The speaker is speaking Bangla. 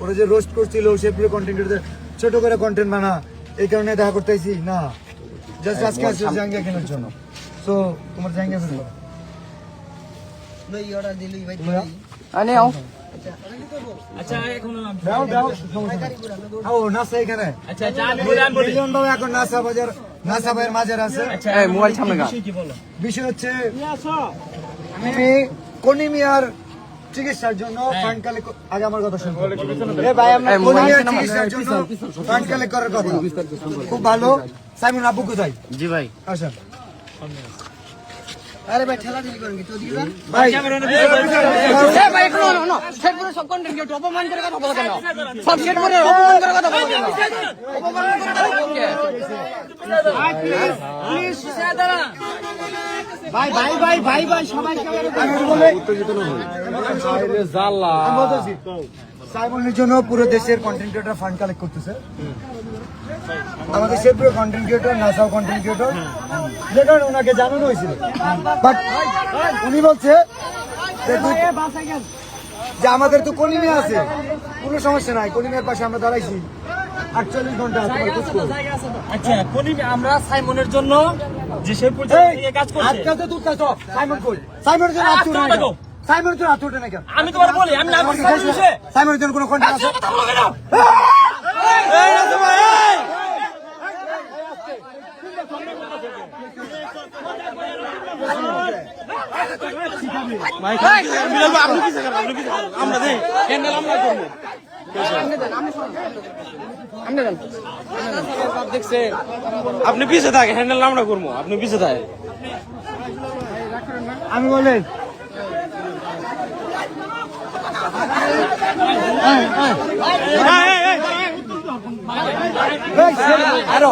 ওরা যে রোস্ট করছিল শেরপুরের কন্টেন্ট ক্রিয়েটর ছোট করে কন্টেন্ট বানা, এই কারণে দেখা করতেছি না, জাস্ট আজকে আসছে জাঙ্গিয়া কেনার জন্য। সো তোমার জাঙ্গিয়া ফেরত করো। আচ্ছা এখন দাও দাও, ও নাসা এখানে। আচ্ছা আচ্ছা আমি বলি মিলিয়ন বাবু এখন নাসা বাজার, নাসা ভাইয়ের মাঝে আছে। আচ্ছা মোবাইল সামনে গা কি বলো বিষয় হচ্ছে আমি কনিমিয়ার চিকিৎসার জন্য ফান্ড কালেক্ট, আগে আমার কথা শুনুন। কনিমিয়ার চিকিৎসার জন্য ফান্ড কালেক্ট করার কথা, খুব ভালো। সাইমন আব্বু কোথায়? জি ভাই আসেন আরে ভাই ঠেলা ঠেলি করেন কি তো দিবা ভাই। এ ভাই একটু না শেরপুরে সব কন্টেন্ট কেউ অপমান করে কথা বলে কেন? সব শেরপুরে অপমান করে কথা বলে কেন? অপমান করে কথা বলে ভাই ভাই ভাই ভাই ভাই সবাই সাইমনের জন্য পুরো দেশের কন্টেন্ট ক্রিয়েটর ফান্ড কালেক্ট করতেছে। আমাদের শেরপুরের কন্টেন্ট ক্রিয়েটর, নাসাও কন্টেন্ট ক্রিয়েটর, যে কারণে ওনাকে জানানো হয়েছিল। বাট উনি বলছে যে আমাদের তো কনিমিয়া আছে, কোনো সমস্যা নাই, কনিমিয়ার পাশে আমরা দাঁড়াইছি 48 ঘন্টা। আচ্ছা কোনি আমরা সাইমনের জন্য যে শেরপুর থেকে কাজ করছে আজকাল তো তুলতে সব সাইমন কই, সাইমনের জন্য আজ তুলে না, সাইমনের জন্য আজ তুলে না কেন? আমি তোমার বলি আমি না করছি সাইমনের জন্য কোনো কন্টেন্ট আছে? কথা বলো কেন আপনি পিছে থাকে হ্যান্ডেল আমরা করবো, আপনি পিছে থাকে। আমি বলেন আরো